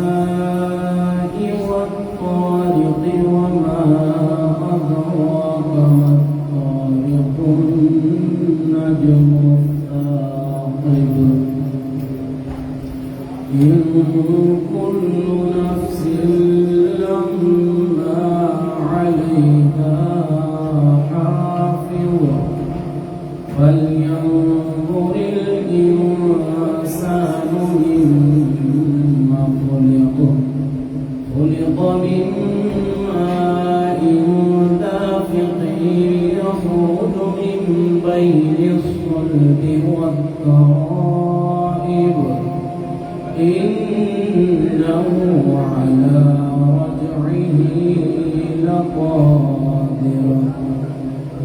والسماء والطارق وما أدراك ما الطارق النجم الثاقب إن كل نفس لما عليها حافظ فلينظر الإنسان مما خلق من ماء دافق يخرج من بين الصلب والترائب إنه على رجعه لقادر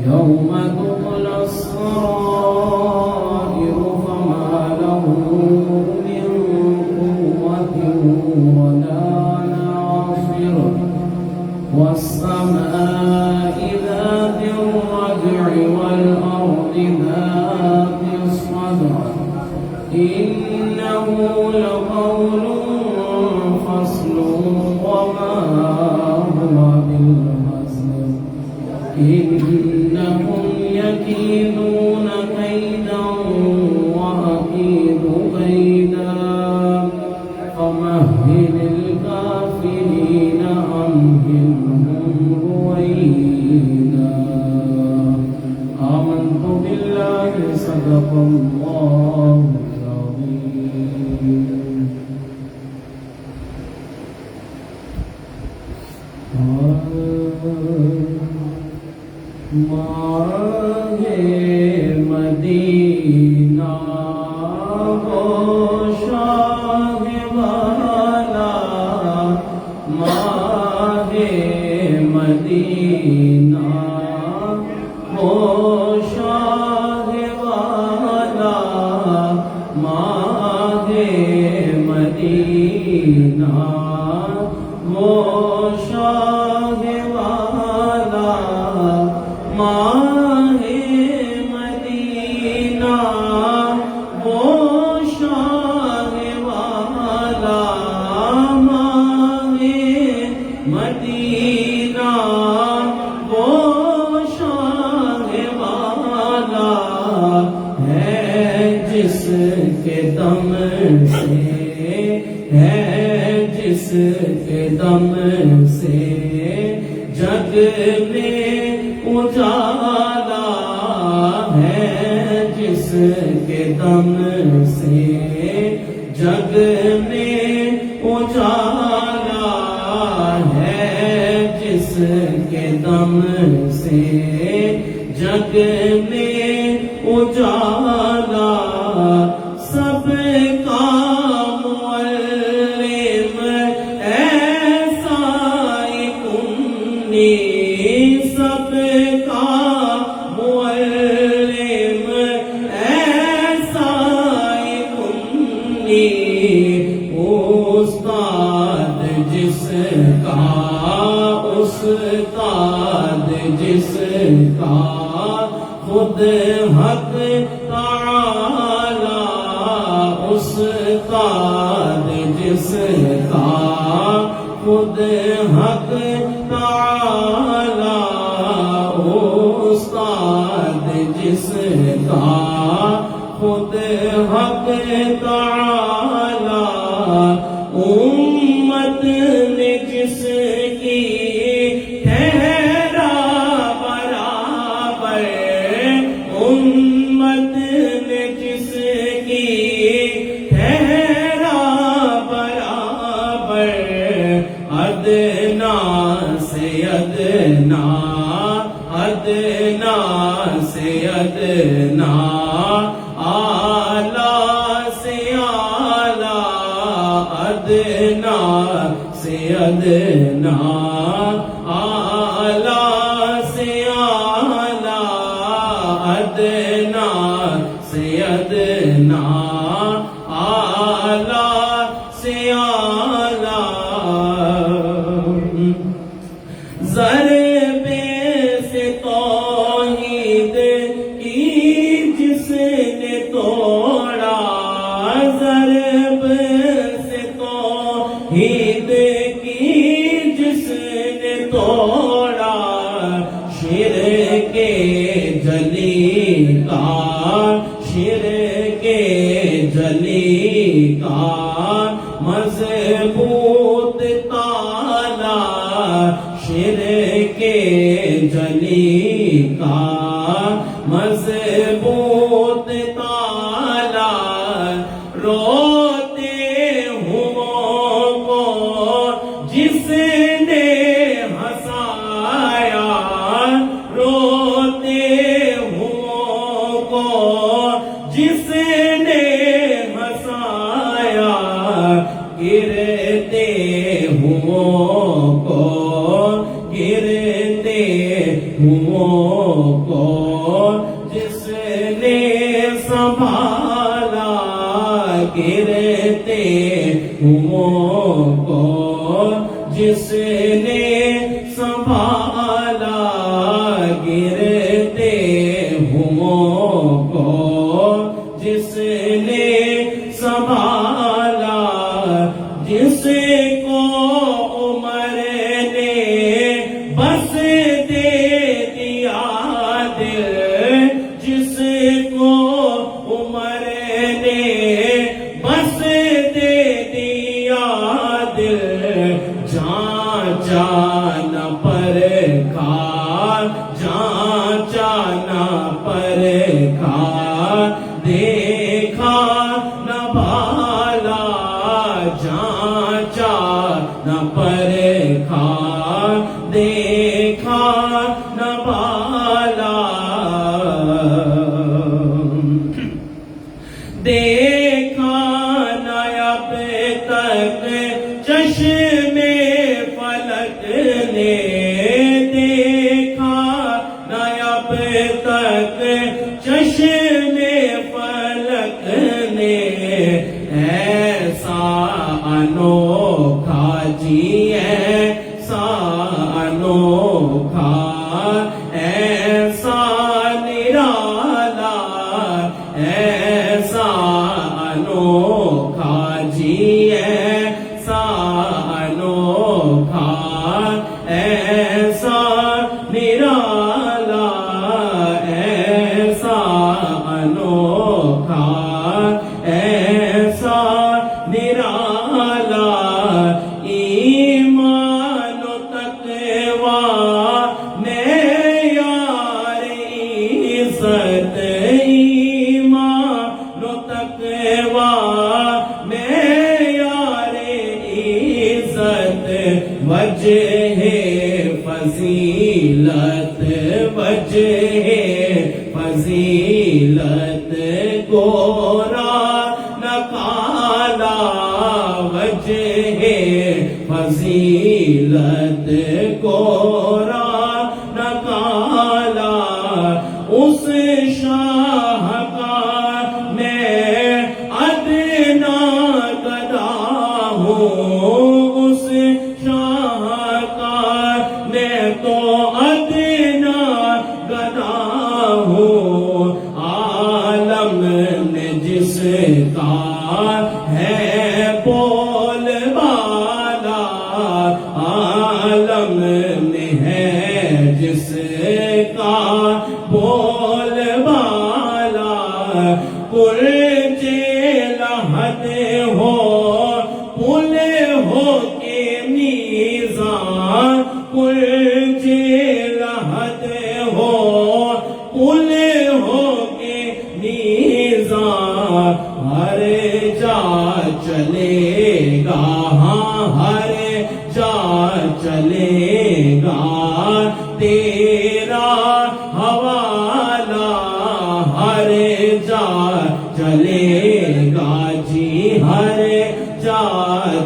يوم تبلى السرائر فما له من قوة ولا ناصر والسماء ذات الرجع والأرض ذات الصدع إنه لقول فصل وما هو بالهزل إنهم يكيدون كيدا وأكيد كيدا فمهل الكافرين أمهلهم رويدا آمنت بالله صدق الله العظيم ماہ مدینہ وہ شاہ والا ماہ مدینہ وہ شاہ والا ماہ مدینہ وہ شاہ والا ماہ مدینہ وہ شاہ والا ماہ مدینہ وہ شاہ والا ہے جس کے دم سے ہے جس کے دم سے جگ میں اجالا ہے جس کے دم سے جگ میں اجالا ہے جس کے دم سے جگ میں اجالا سب کا معلم ایسا کنی سب کا معلم ایسا کنی استاد جس کا استاد جس کا خود حق تعالی استاد جس کا خود حق تعالی استاد جس کا خود حق تعالی امت نے جس کی ٹھہرا برابر امت نے جس کی ٹھہرا برابر ادنا سے ادنا ادنا سے ادنا اعلیٰ سے اعلیٰ ادنا سے ادنا اعلیٰ سے ادنا سے ادنا اعلیٰ سے اعلیٰ ضرب سے توحید کی جس نے توڑا ضرب سے توحید کی جس نے توڑا شرک جلی کا شرک جلی کا مضبوط تالا شرک جلی کا مضبوط تالا روتے ہوں کو جس نے ہنسایا روتے ہوں کو جس نے ہنسایا گرتے ہوں کو گرتے ہوں کو جس نے سنبھالا گرتے ہوں کو جس نے سنبھالا گرتے ہوں کو جس نے سنبھالا جس کو عمر نے بس دے دیا دل جس کو عمر نے بس دے دیا دل جانچا نہ پرکھا جانچا نہ پرکھا دیکھا نہ بھالا جانچا نہ پرکھا دیکھا نہ بھالا دیکھا نہ اب تک چشم فلک نے دیکھا نہ اب تک چشم فلک نے ایسا انوکھا جی ایسا انوکھا ایسا نرالا ایسا انوکھا جی ایسا انوکھا ایسا نرالا ایسا انوکھا ایسا نرالا ایمان و تقوی معیار عزت ایمان و تقوی معیار عزت وجہ فضیلت وجہ فضیلت گورا نہ کالا وجہ فضیلت گورا نہ کالا اس شاہکار میں ادنا گدا ہوں اس شاہکار میں تو ادنا گدا ہوں عالم میں جس کا ہے بول بالا عالم میں ہے جس کا بول بالا پل لحد ہو پل ہو کے میزان پل لحد ہو پل ہو کے میزان ہر جا چلے گا ہاں ہر جا چلے گا تیرا حوالہ ہر جا چلے گا جی ہر جا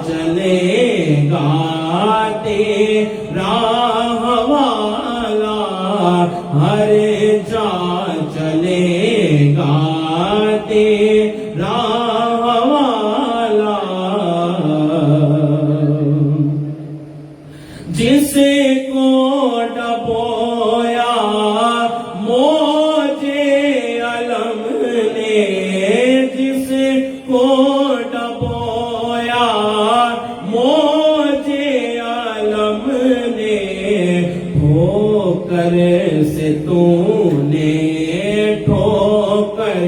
چلے گا تیرا حوالہ ہر جا چلے کو ڈبویا موجے علم نے، جس کو ڈبویا موجے علم نے، ٹھوکر سے تو نے، ٹھوکر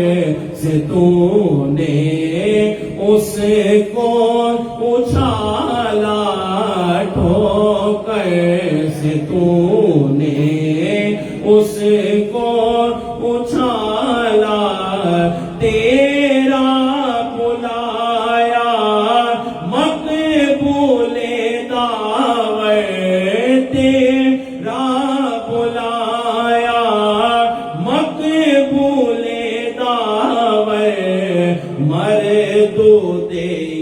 سے تو نے اس کو اچھالا، ٹھوکر سے تو نے اس کو اچھالا، تیرا بلایا مقبول دعوت، تیرا بلایا مقبول دعوت، مردود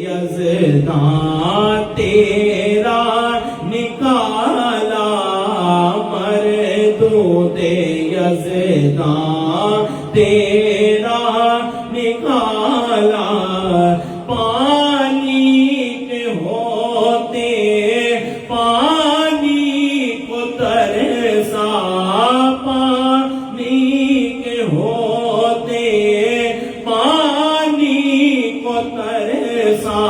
یزداں تیرا نکالا، مردود یزداں تیرا نکالا، پانی کے ہوتے پانی کو ترسا، پانی کے ہوتے پانی کو ترسا،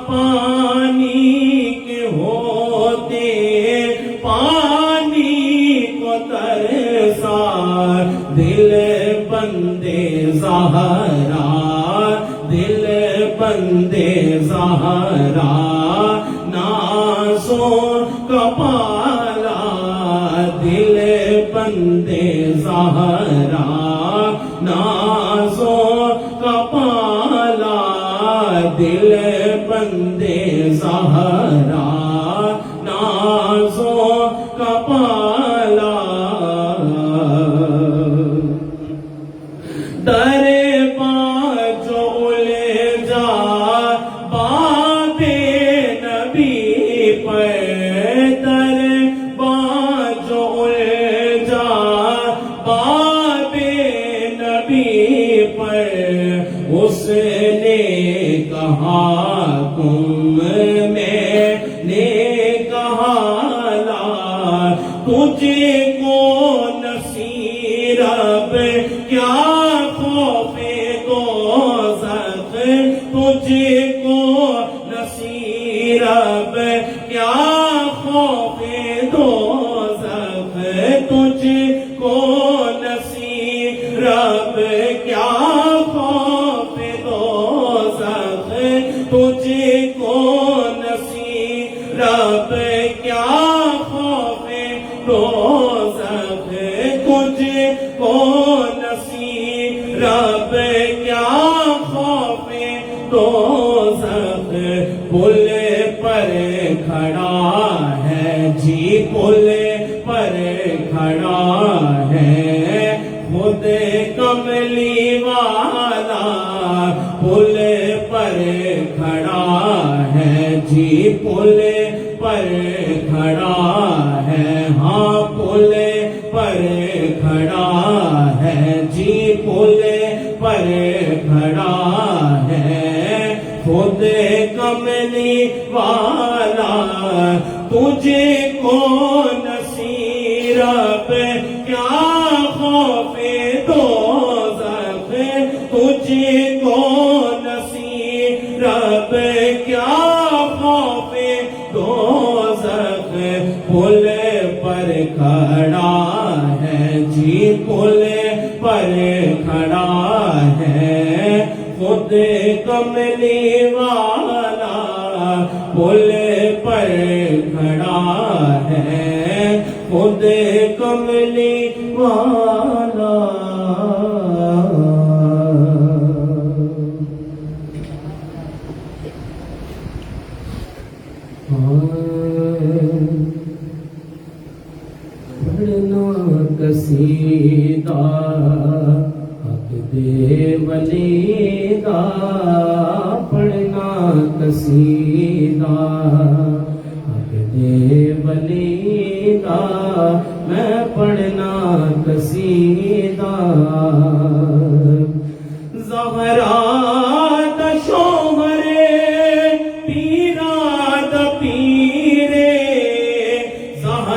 پانی کے ہوتے پانی کو ترسا، دل بندے زہرا، دل بندے زہرا نازوں کا پالا، دل بندے زہرا نازوں کا پالا، دل بندے زہرا نازوں کا پالا، در پاں جو الجھا باب نبی پر، در پاں جو الجھا باب نبی پر، اس نے کہا تم میں نے کہا لا، تجھے کو نصیر اب کیا خوف دوزخ، تجھے کو نصیر اب کیا خوف دوزخ، تجھے کو نصیر اب کیا خوف دوزخ، تجھے کو نصیر اب کیا خوف دوزخ، تجھے کو نصیر اب کیا خوف دوزخ، پل پر کھڑا ہے جی، پل پر کھڑا ہے خود کملی والا، پل پر کھڑا ہے جی، پل پر کھڑا ہے، ہاں پل پر کھڑا ہے جی، پل پر کھڑا ہے خود کملی والا، تجھے کو نصیر اب کیا خوف دوزخ، تجھے کو نصیر اب کیا خوف دوزخ، پل پر کھڑا ہے جی، پل پر کھڑا ہے خود کملی والا، پل پر کھڑا ہے خود کملی والا۔ پڑھنا قصیدہ حق دے ولی دا، پڑھنا قصیدہ حق دے ولی دا، میں پڑھنا قصیدہ زہرا دا شوہرے پیرا دا پیرے، زہرا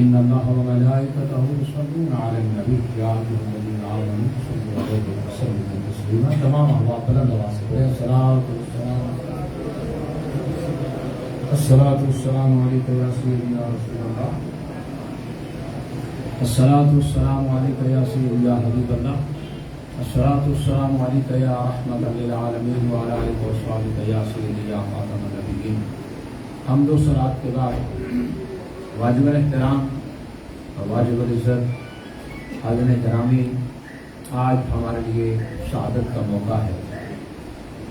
إن الله وملائكته يصلون على النبي يا أيها الذين آمنوا صلوا عليه وسلموا تسليما. تمام أحباب بلند آواز سے پڑھیں الصلاة والسلام عليك يا سيدي يا رسول الله، الصلاة والسلام عليك يا سيدي يا حبيب الله، الصلاة والسلام عليك يا رحمة للعالمين وعلى آلك وصحبك يا سيدي يا خاتم النبيين. حمد و صلاة کے بعد واجب احترام اور واجب العزت حاضرین گرامی، آج ہمارے لیے شہادت کا موقع ہے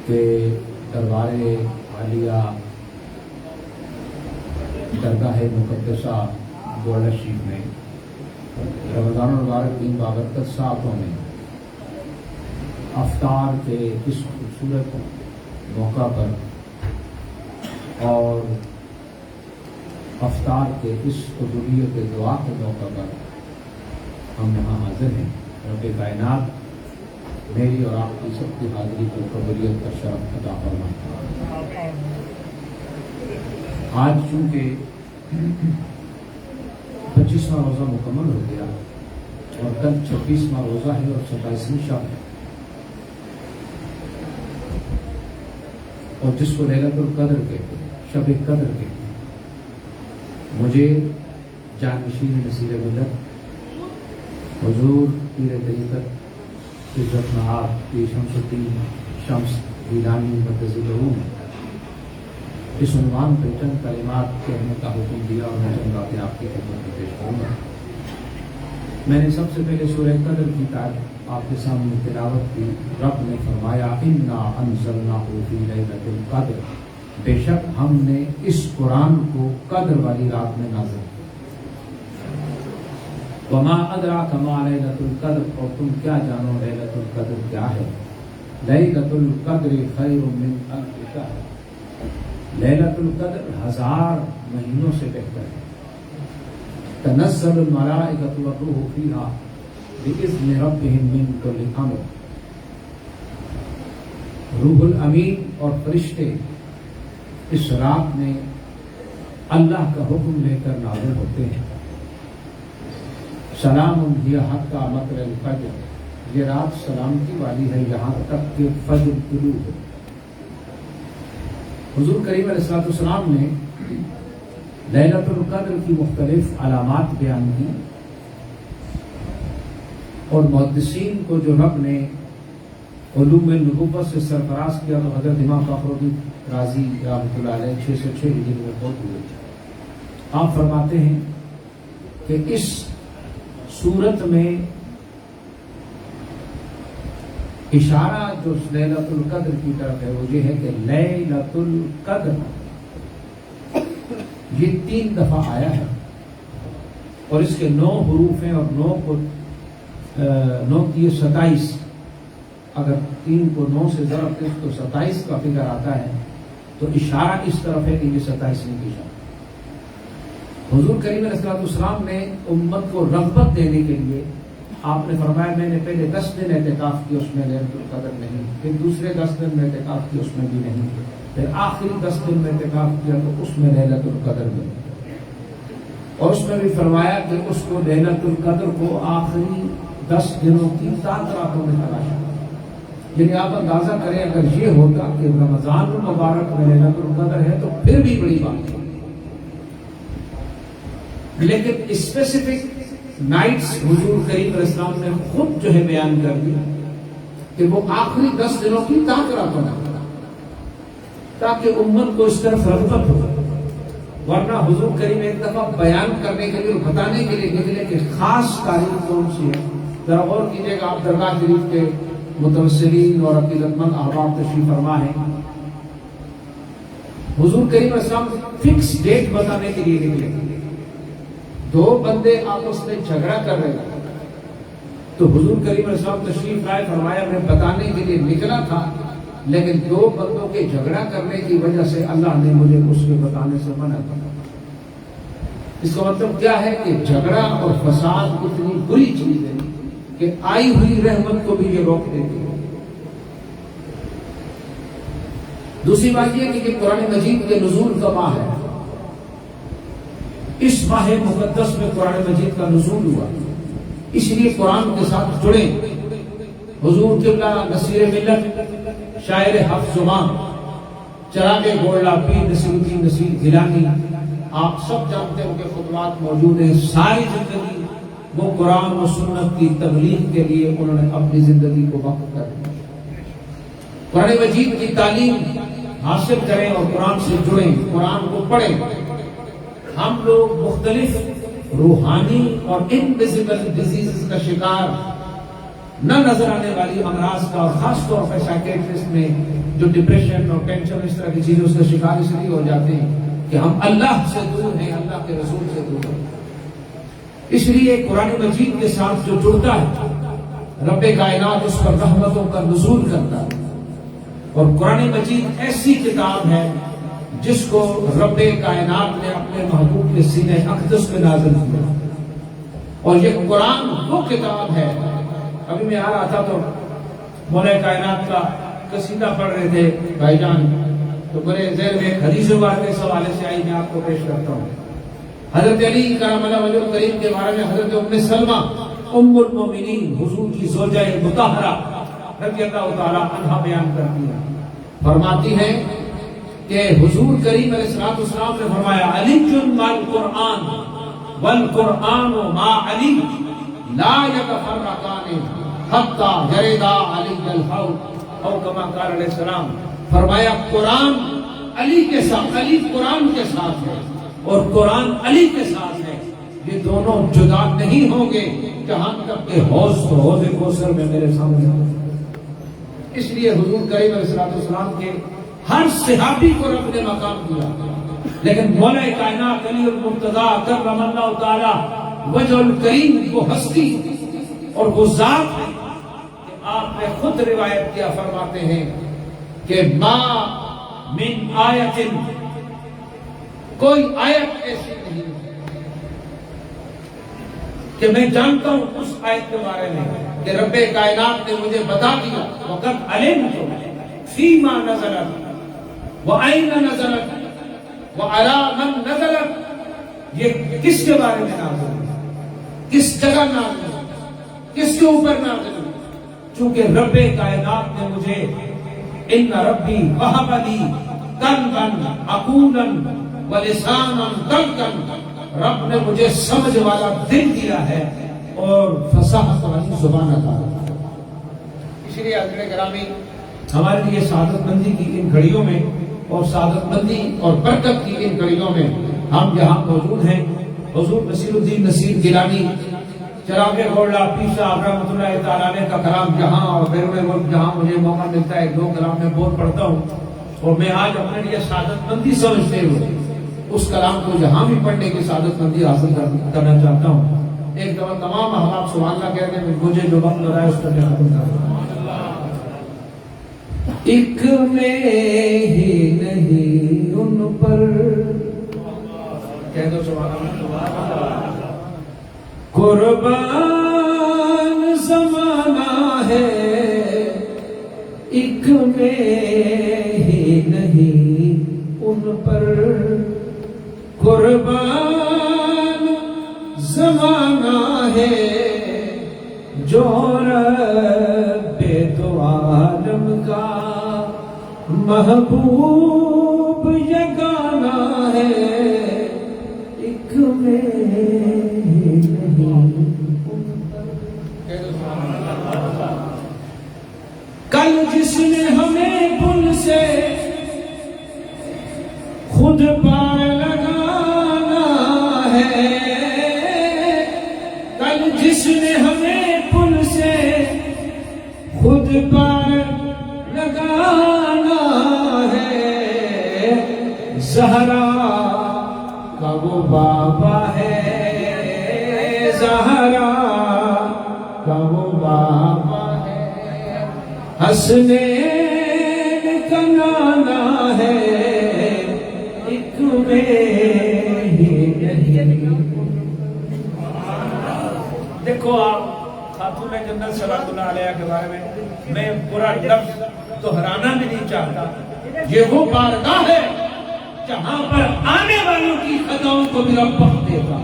کہ دربار عالیہ درگاہ مقدسہ گولڈ شریف میں رمضان المبارک دن بابرکت ساعتوں میں افطار کے اس خوبصورت موقع پر اور افطار کے اس قبولیت دعا کے موقع پر ہم یہاں حاضر ہیں. رب کائنات میری اور آپ کی سب کی حاضری کو قبولیت کا شرف عطا فرمائے. آج چونکہ 25واں روزہ مکمل ہو گیا اور کل 26واں روزہ ہے اور 27ویں شب ہے، اور جس کو لیلۃ القدر کہتے ہیں، شب قدر کہتے ہیں. مجھے جانشین نصیر ملت حضور پیر طریقت عزت نہاد پیر شمس الدین شمس گیلانی مقدس العلوم اس عنوان پہ چند کلمات کہنے کا حکم دیا اور میں چند باتیں آپ کی خدمت میں پیش کروں گا. میں نے سب سے پہلے سورہ قدر کی آپ کے سامنے تلاوت کی. رب نے فرمایا انا انزلناہ فی لیلۃ القدر، بے شک ہم نے اس قرآن کو قدر والی رات میں نازل کیا. وما ادراک ما لیلۃ القدر، اور تم کیا جانو لیلۃ القدر کیا ہے. لیلۃ القدر خیر من الف شہر، لیلۃ القدر 1000 مہینوں سے بہتر ہے. تنزل الملائکۃ والروح فیہا بإذن ربہم من کل امر، روح الامین اور فرشتے اس رات میں اللہ کا حکم لے کر نازل ہوتے ہیں. سلام ہی حتی مطلع الفجر، یہ رات سلامتی والی ہے یہاں تک کہ فجر طلوع ہو. حضور کریم علیہ السلام نے لیلۃ القدر کی مختلف علامات بیان کی، اور محدثین کو جو رب نے علوم النبوت سے سرفراز کیا تو حضرت امام فخر الدین رازی رحمۃ اللہ علیہ 606 ہجری میں فوت ہوئے. آپ فرماتے ہیں کہ اس صورت میں اشارہ جو لیلۃ القدر کی طرف ہے وہ یہ ہے کہ لیلۃ القدر یہ 3 دفعہ آیا ہے، اور اس کے 9 حروف ہیں اور 9 کی 27. اگر 3 کو 9 سے ضرب دیں تو 27 کا فگر آتا ہے. تو اشارہ اس طرف ہے کہ یہ 27ویں کی اشارہ. حضور کریم علیہ السلام نے امت کو رغبت دینے کے لیے آپ نے فرمایا میں نے پہلے 10 دن اعتکاف کیا، اس میں لیلۃ القدر نہیں، پھر دوسرے 10 دن میں اعتکاف کیا، اس میں بھی نہیں، پھر آخری 10 دن میں اعتکاف کیا تو اس میں لیلۃ القدر بھی. اور اس میں بھی فرمایا کہ اس کو لیلۃ القدر کو آخری 10 دنوں کی 7 راتوں میں تلاشا. یعنی آپ اندازہ کریں اگر یہ ہوتا کہ رمضان المبارک میں لیلۃ القدر ہے تو پھر بھی بڑی بات ہے، لیکن اسپیسیفک نائٹس حضور کریم علیہ السلام نے خود جو ہے بیان کر دیا کہ وہ آخری 10 دنوں کی راتوں میں، تاکہ امت کو اس طرف رغبت ہو. ورنہ حضور کریم ایک دفعہ بیان کرنے کے لیے اور بتانے کے لیے نکلے کہ خاص تاریخ کون سی ہے. ذرا غور کیجیے گا، آپ درگاہ شریف کے متوسلین اور عقیدت مند احباب تشریف فرما ہیں. حضور کریم علیہ السلام فکس ڈیٹ بتانے کے لیے نکلے. 2 بندے آپس میں جھگڑا کر رہے تھے تو حضور کریم علیہ السلام تشریف لائے، فرمایا میں بتانے کے لیے نکلا تھا لیکن 2 بندوں کے جھگڑا کرنے کی وجہ سے اللہ نے مجھے اس کے بتانے سے منع کیا. اس کا مطلب کیا ہے کہ جھگڑا اور فساد اتنی بری چیز ہے کہ آئی ہوئی رحمت کو بھی یہ روک دیتی ہے. دوسری بات یہ کہ قرآن مجید کے نزول کا ماہ ہے. اس ماہ مقدس میں قرآن مجید کا نزول ہوا، اس لیے قرآن کے ساتھ جڑیں۔ حضور قبلہ نصیر ملت، شاعر حفظ زبان، چراغ گولڈا، پیر نصیر الدین نصیر گیلانی، آپ سب جانتے ہیں، ان کے خطبات موجود ہیں۔ ساری زندگی وہ قرآن و سنت کی تبلیغ کے لیے انہوں نے اپنی زندگی کو وقف کر دیا۔ قرآن مجید کی تعلیم حاصل کریں اور قرآن سے جڑیں، قرآن کو پڑھیں۔ ہم لوگ مختلف روحانی اور انویزیبل ڈیزیز کا شکار، نہ نظر آنے والی امراض کا، اور خاص طور پر سائیکیٹرسٹ میں جو ڈپریشن اور ٹینشن اس طرح کی چیزوں کا شکار اس لیے ہو جاتے ہیں کہ ہم اللہ سے دور ہیں، اللہ کے رسول سے دور ہیں۔ اس لیے قرآن مجید کے ساتھ جو جڑتا ہے، رب کائنات اس پر رحمتوں کا نزول کرتا ہے۔ اور قرآن مجید ایسی کتاب ہے جس کو رب کائنات نے اپنے محبوب کے سینے اقدس میں نازل کیا، اور یہ قرآن وہ کتاب ہے۔ ابھی میں آ رہا تھا تو مولا کائنات کا قصیدہ پڑھ رہے تھے بھائی جان، تو بڑے ذہن میں ایک حدیث مبارک کے حوالے سے آئی، میں آپ کو پیش کرتا ہوں۔ حضرت علی کرم اللہ وجہ کریم کے بارے میں حضرت ام سلمہ ام المومنین حضور کی زوجہ مطہرہ رضی اللہ تعالی عنہا بیان کرتی ہیں، فرماتی ہیں کہ حضور کریم علیہ السلام نے فرمایا، علی مع القرآن والقرآن مع علی لا یتفرقان حتی یردا علی الحوض، او کما قال علیہ السلام، فرمایا قرآن علی کے ساتھ، علی قرآن کے ساتھ ہے اور قرآن علی کے ساتھ ہے، یہ دونوں جدا نہیں ہوں گے جہاں تک کہ حوض تو حوض کوثر میں میرے سامنے ہو۔ اس لیے حضور کریم علیہ السلام کے ہر صحابی کو رب نے مقام دیا، لیکن مولا کائنات علی المرتضیٰ کرم اللہ تعالی وجہ الکریم وہ ہستی اور وہ ذات ہے کہ آپ نے خود روایت کیا، فرماتے ہیں کہ ما من آیت، کوئی آیت ایسی نہیں کہ میں جانتا ہوں اس آیت کے بارے میں کہ رب کائنات نے مجھے بتا دیا، وقت علمت فیما نزلت وَأَيْنَ نَزَلَتْ وَعَلَى مَنْ نَزَلَتْ، یہ کس کے بارے میں نازل ہے، کس جگہ نازل ہے، کس کے اوپر نازل ہے۔ چونکہ رب کائنات نے مجھے ان ربی وَهَبَ لِي قَلْبًا عَقُولًا وَلِسَانًا ذَكِيًّا، رب نے مجھے سمجھ والا دل دیا ہے اور فصاحت والی زبان عطا کی۔ اس لیے حضرت گرامی، ہمارے لیے سعادت مندی کی ان گھڑیوں میں اور سعادت مندی اور برکت کی ان گھڑیوں میں ہم یہاں موجود ہیں۔ حضور نصیر الدین نصیر گیلانی، چراغ گولڈا، پیر صاحب رحمۃ اللہ تعالیٰ عنہ کا کلام جہاں اور بیرون ملک جہاں مجھے موقع ملتا ہے دو کلام میں بول پڑھتا ہوں، اور میں آج اپنے لیے سعادت مندی سمجھتے ہوئے اس کلام کو جہاں بھی پڑھنے کی سعادت مندی حاصل کرنا چاہتا ہوں۔ ایک دفعہ تمام احباب سبحان اللہ کہتے ہیں، مجھے جو وقت لگا ہے اس پر میں ختم کرتا ہوں۔ ایک میں ہی نہیں ان پر، کہہ دو سبحان اللہ، قربان زمانہ ہے، ایک میں ہی نہیں ان پر، قربان زمانہ ہے، جو رب دو عالم کا محبوب یگانہ ہے، ایک میں نہیں۔ کل جس نے ہمیں پل سے خود پار لگانا ہے، کل جس نے ہمیں پل سے خود پار لگانا ہے، زہرا کا وہ بابا ہے، زہرا کا وہ بابا ہے، حسنین کا نانا ہے، ایک میں ہی نہیں۔ دیکھو آپ خاتون جنت صلی اللہ علیہ کے بارے میں پورا لفظ دہرانا بھی نہیں چاہتا، یہ وہ بارگاہ ہے جہاں پر آنے والوں کی خطاؤں کو میرا بخت دیتا.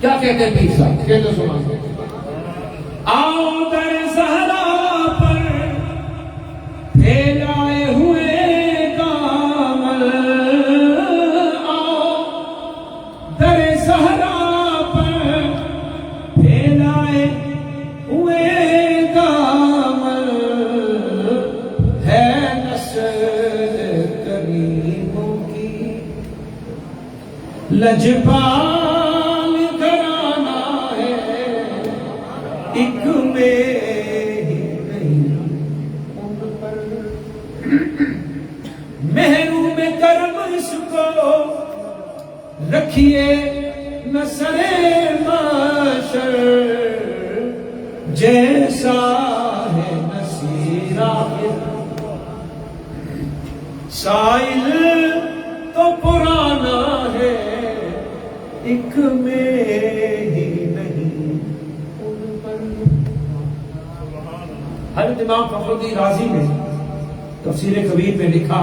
کیا کہتے ہیں پیر صاحب؟ کہتے سنا آؤ در صحرا پر پھیلائے ہوئے کامل، آؤ در صحرا پر پھیلائے ہوئے کامل، ہے نسل کریموں کی لجپال ایک میں ہی نہیں ان پر، محروم کرم اس کو رکھیے نسل معاشر، جیسا ہے نصیر آخر سائل تو پرانا ہے، ایک میں ہی نہیں. حضرت امام فخر الدین رازی نے تفسیر کبیر میں لکھا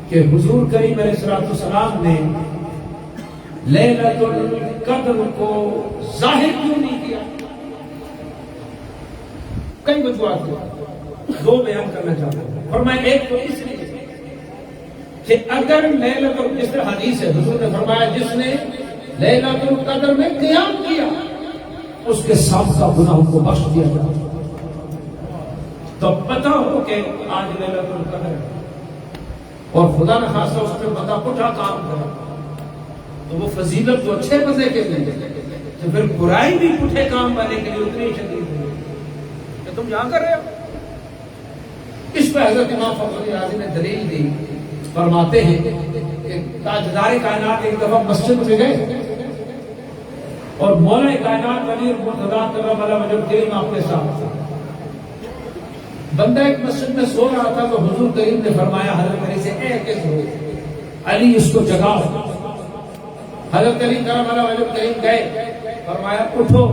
کہ حضور کریم علیہ السلام نے لیلۃ القدر کو ظاہر کیوں نہیں کیا؟ کئی وجوہات ہیں، دو بیان کرنا چاہتا ہوں. فرمایا ایک تو اس لیے کہ اگر لیلۃ جس طرح حدیث ہے حضور نے فرمایا جس نے لیلۃ القدر میں قیام کیا اس کے سابقہ گناہوں کو بخش دیا جائے. تو پتہ ہو کہ آج لیلۃ القدر ہے اور خدا نہ خاصہ اس میں بندہ پٹھا کام کرے تو وہ فضیلت تو اچھے مزے کے لیے، تو پھر برائی بھی پٹھے کام والے کے لیے اتنی شدید ہے کہ تم یہاں کر رہے ہو. اس پہ حضرت امام فخر الدین رازی نے دلیل دی. فرماتے ہیں کہ تاجدار کائنات ایک دفعہ مسجد میں گئے اور مولا کائنات ولی مرتضیٰ کرم اللہ وجہ کریم آپ کے ساتھ. بندہ ایک مسجد میں سو رہا تھا تو حضور کریم نے فرمایا حضرت علی سے اے کیسے ہو علی اس کو جگاؤ. حضرت علی کرم اللہ وجہ کریم گئے، فرمایا اٹھو.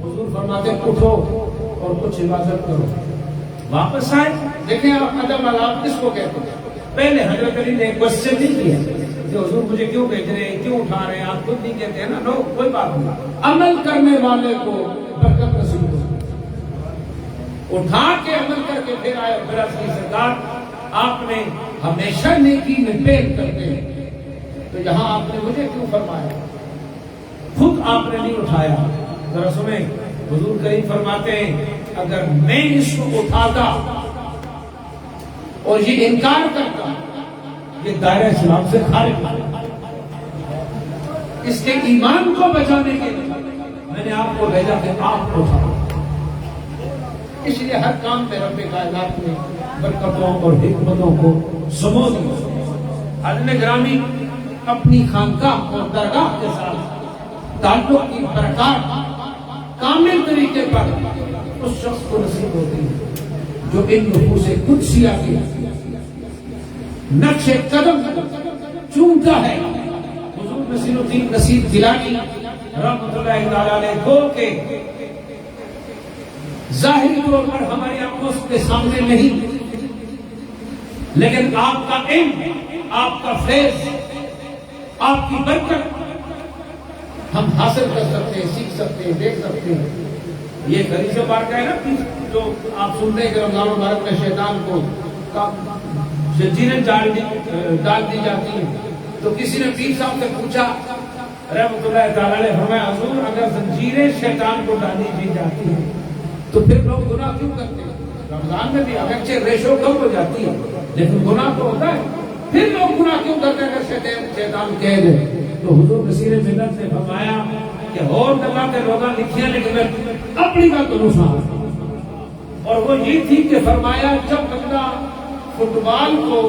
حضور فرماتے اٹھو اور کچھ عبادت کرو. واپس آئے، دیکھیں آپ ادب آلات کس کو کہتے ہیں. پہلے حضرت علی نے کوشچن نہیں کیا کہ حضور مجھے کیوں بھیج رہے ہیں، کیوں اٹھا رہے ہیں، آپ خود نہیں کہتے ہیں نا. لو کوئی بات نہیں، عمل کرنے والے کو برکت نصیب ہو. اٹھا کے عمل کر کے پھر آئے. میرا صحیح سردار آپ نے ہمیشہ نیکی میں پیل کرتے ہیں، تو یہاں آپ نے مجھے کیوں فرمایا؟ خود آپ نے نہیں اٹھایا. ذرا سنیں، حضور کریم فرماتے ہیں اگر میں اس کو اٹھاتا اور یہ انکار کرتا یہ دائرہ اسلام سے خارج ہے. اس کے ایمان کو بچانے کے لیے میں نے آپ کو بھیجا کہ آپ اٹھاؤ. اس لیے ہر کام میں رب کائنات نے برکتوں اور حکمتوں کو سمو دیا. حضرت گرامی اپنی خانقاہ اور درگاہ کے ساتھ تعلق کی برکات کامل طریقے پر اس شخص کو نصیب ہوتی ہے جو ان نفوس قدسیہ کی نقش قدم چومتا ہے. حضور نصیر الدین نصیر گیلانی رحمۃ اللہ تعالی علیہ کو کہ ظاہری طور پر ہماری آنکھوں کے سامنے نہیں، لیکن آپ کا علم، آپ کا فیض، آپ کی برکت ہم حاصل کر سکتے ہیں، سیکھ سکتے ہیں، دیکھ سکتے ہیں. یہ حدیث پاک ہے نا جو آپ سنتے ہیں کہ رمضان مبارک میں شیطان کو زنجیریں ڈال دی جاتی ہیں. تو کسی نے پیر صاحب سے پوچھا رحمۃ اللہ تعالی علیہ، فرمایا حضور اگر زنجیریں شیطان کو ڈالی دی جاتی ہیں تو پھر لوگ گناہ کیوں کرتے ہیں؟ رمضان میں بھی اگرچہ ریشو کم ہو جاتی ہے لیکن گناہ تو ہوتا ہے. پھر لوگ گناہ کیوں کرتے ہیں اگر شیطان کہہ دے؟ تو حضور نصیر ملت نے فرمایا کہ اور اللہ کے لوگاں لکھیاں لیکن میں اپنی بات کو سنا. اور وہ یہ تھی کہ فرمایا جب بندہ فٹ بال کو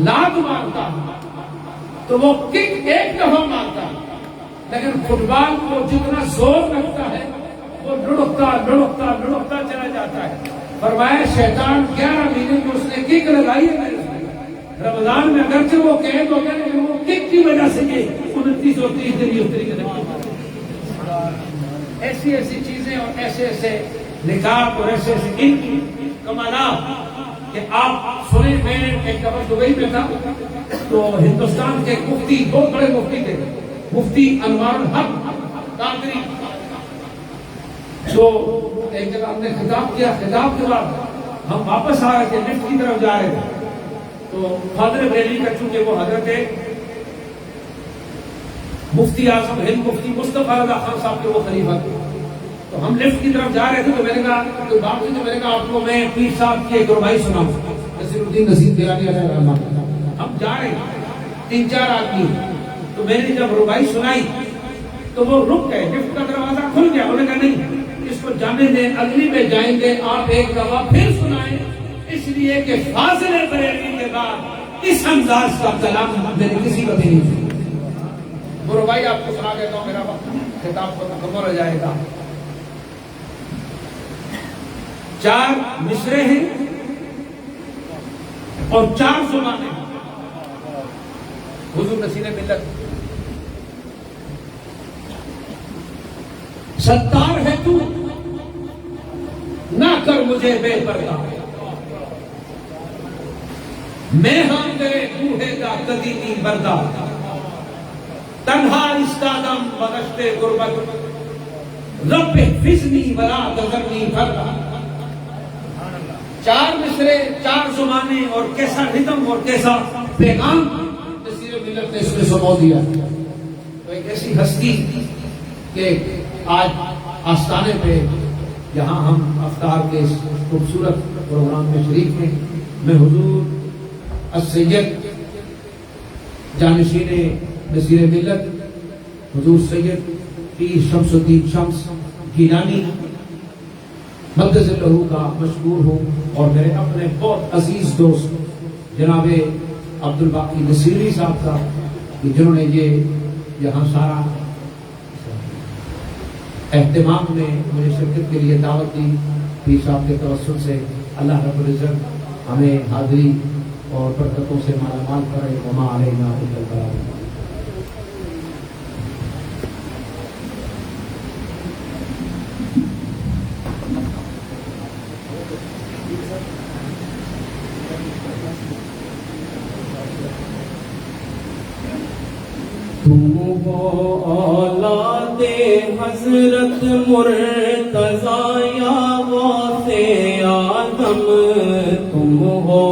لات مارتا تو وہ کک ایک دفعہ مارتا لیکن فٹ بال کو جتنا زور لگتا ہے وہ لڑکتا چلا جاتا ہے. فرمایا شیطان 11 مہینے میں اس نے کک لگائی ہے. رمضان میں اگرچہ وہ کہے تو لیکن وہ کک کی وجہ سے یہ 29 اور 30 دن اس طریقے سے ایسی چیزیں اور ایسے نکات اور ایسے ان کی کمالات کہ آپ سنیں، میں ایک دفعہ دبئی میں تھا تو ہندوستان کے مفتی، دو بڑے مفتی تھے، مفتی انوار الحق قادری، جو ایک جگہ ہم نے خطاب کیا، خطاب کے بعد ہم واپس آ رہے تھے، لفٹ کی طرف جا رہے تھے، تو فادر بریلی کا چونکہ وہ حضرت مفتی اعظم ہند مفتی مصطفیٰ رضا خان صاحب کے وہ خلیفہ تھے، تو ہم لفٹ کی طرف جا رہے تھے، تو میں نے کہا تو باپ جی، میں نے کہا آپ کو میں پیر صاحب کی ایک ربائی سناؤں، نصیر الدین نصیر گیلانی علیہ الرحمۃ، ہم جا رہے ہیں 3-4 آدمی، تو میں نے جب ربائی سنائی تو وہ رک گئے، لفٹ کا دروازہ کھل گیا، انہوں نے کہا نہیں اس کو جانے دیں، اگلی میں جائیں گے، آپ ایک دفعہ پھر سنائیں، اس لیے کہ فاضل بریلوی کے بعد اس انداز کا کلام میں نے کسی کو بھی نہیں سنا۔ وہ ربائی آپ کو سنا دیتا ہوں، میرا وقت خطاب کو مکمل ہو جائے گا۔ 4 مصرے ہیں اور 4 زبانیں، حضور نصیر ملت، ستار ہے تو نہ کر مجھے بے پردہ، میں ہاں تیرے کوہے کا کدی نہیں بردا، تنہا استادم بدشتے غربت، رب حفظنی ولا تذرنی فردا۔ 4 مصرے، 4 زبانیں، اور کیسا ردم اور کیسا پیغام نصیر ملت نے اس میں سمو دیا۔ تو ایک ایسی ہستی کہ آج آستانے پہ یہاں ہم افطار کے اس خوبصورت پروگرام میں شریک ہیں، میں حضور السید جانشین نصیر ملت حضور سید پیر شمس الدین شمس گیلانی مقدس اللہ کا مشکور ہوں، اور میرے اپنے بہت عزیز دوست جناب عبدالباقی نصیری صاحب کا، جنہوں نے یہ یہاں سارا اہتمام میں مجھے شرکت کے لیے دعوت دی، پیر صاحب کے توسل سے اللہ رب العزت ہمیں حاضری اور برکتوں سے مالا مال کرے، وما علینا الا البلاغ۔ تم ہو اولاد حضرت مرتضیٰ یا غوث آدم، تم ہو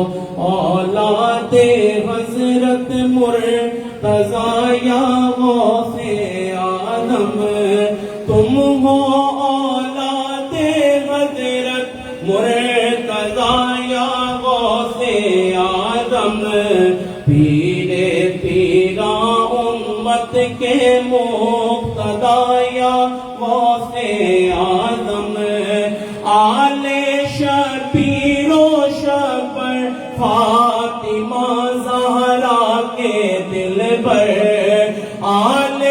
اولاد حضرت مرتضیٰ یا غوث آدم، تم ہو اولاد حضرت مرتضیٰ یا غوث آدم، پیرے پیرا امت کے مقتدی یا غوث آدم، آل شبیر و شبر فاطمہ زہرا کے دل پر، آل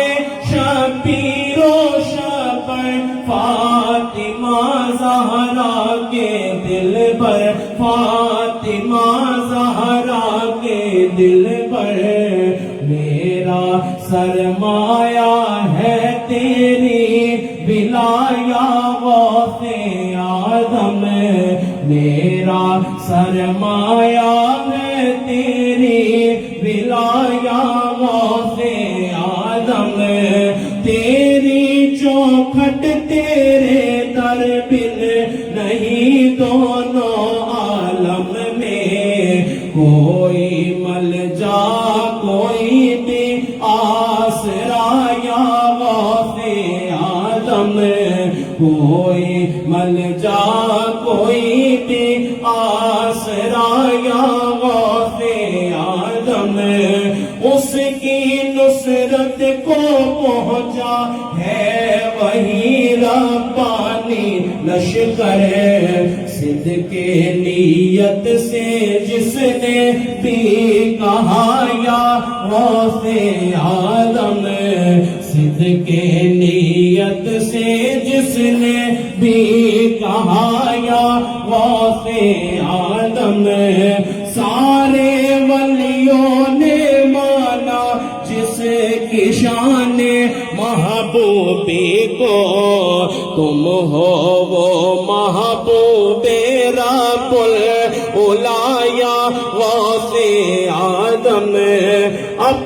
شبیر و شبر فاطمہ زہرا کے دل پر، فاطمہ زہرا کے دل پر، میرا سرمایہ ہے تیری بلا یا غوث آدم، میرا سرمایہ ہے تیری بلا یا غوث آدم، تیری چوکھٹ تیرے در بن نہیں دونوں عالم میں، کوئی مل جا کوئی بھی آسرا یا غوث آدم، کوئی مل جا کوئی بھی آسرا یا غوث آدم، اس کی نصرت کو پہنچا ہے وہی ربانی لشکر، صدق نیت سے جس نے بھی کہا یا غوث آدم، صدق نیت سے جس نے بھی کہا یا غوث آدم، سارے ولیوں نے مانا جس کی شان محبوبی کو، تم ہو وہ محبوب رب العلا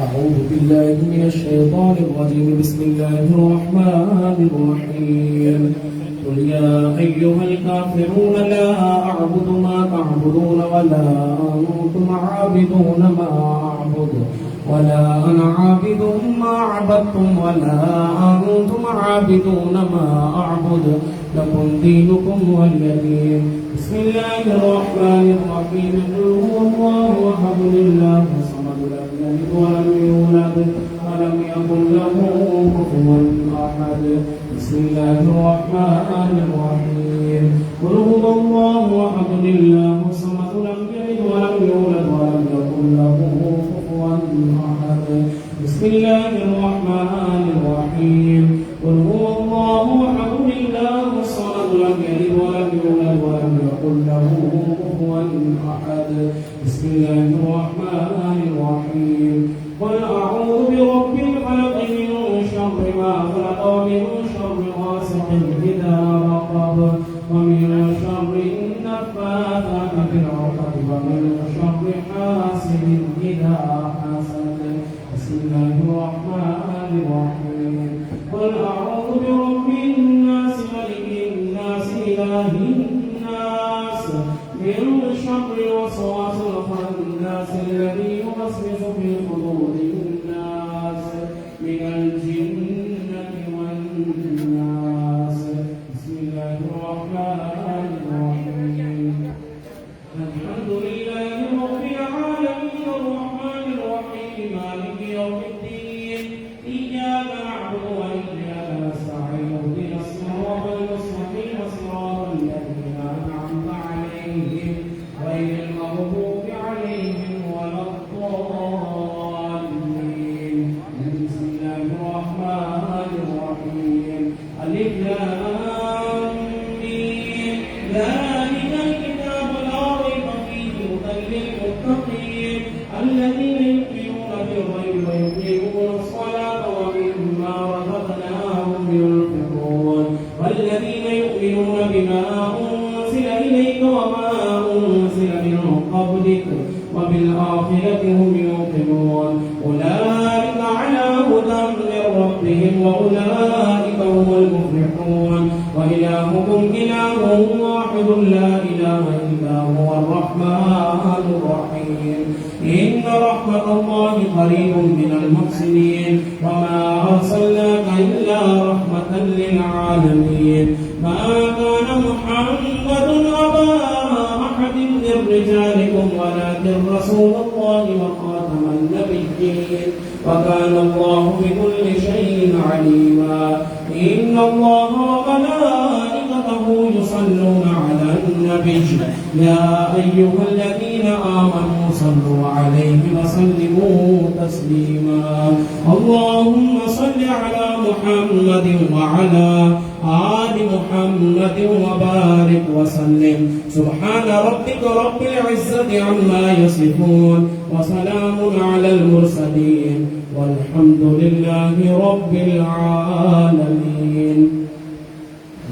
أعوذ بالله من الشيطان الرجيم بسم الله الرحمن الرحيم قل يا أيها الكافرون لا أعبد ما تعبدون ولا أنتم عابدون ما أعبد ولا أنا عابد ما عبدتم ولا أنتم عابدون ما أعبد لكم دينكم ولي دين. بسم الله الرحمن الرحيم قل هو الله أحد الله الصمد لم يلد ولم يولد ولم يكن له كفوا أحد. بسم الله الرحمن الرحيم قل هو الله أحد الله الصمد لم يلد ولم يولد ولم يكن له كفوا أحد. بسم الله الرحمن الرحيم قل هو الله أحد الله الصمد لم يلد ولم يولد ولم يكن له كفوا أحد. بسم الله الرحمن الرحيم قل أعوذ برب الفلق من شر ما خلق ومن شر غاسق إذا وقب ومن شر النفاثات في العقد ومن شر حاسد إذا حسد. بسم الله الرحمن الرحيم قل أعوذ برب الناس ملك الناس إله الناس من شر الوسواس الخناس الذي يوسوس في صدور الناس من الجنة والناس. بسم الله الرحمن الرحيم الحمد لله رب العالمين الرحمن الرحيم مالك يوم الدين إياك نعبد وإياك نستعين اهدنا الصراط المستقيم صراط الذين أنعمت عليهم غير المغضوب عليهم ولا الضالين. بسم الله الرحمن الرحيم ألف لام ميم ذلك الكتاب لا ريب فيه هدى للمتقين الذين يؤمنون بالغيب ويقيمون الصلاة ومما رزقناهم ينفقون والذين يؤمنون بما أنزل إليك وما أنزل من قبلك وبالآخرة هم يوقنون أولئك على هدى من ربهم وأولئك هم المفلحون. وإلهكم إله واحد لا إله إلا هو الرحمن الرحيم إن رحمة الله قريب من المحسنين وما أرسلناك إلا رحمة للعالمين. ما كان محمد أبا أحد من رجالكم ولكن رسول الله وخاتم النبيين وكان الله بكل شيء عليما. إن الله وملائكته يصلون على النبي يا أيها الذين آمنوا صلوا عليه وسلموا تسليما. اللهم صل على محمد وعلى آل محمد وبارك وسلم. سبحان ربك رب العزة عما يصفون وسلام على المرسلين والحمد لله رب العالمين.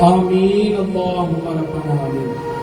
آمین اللہم ربنا آمین.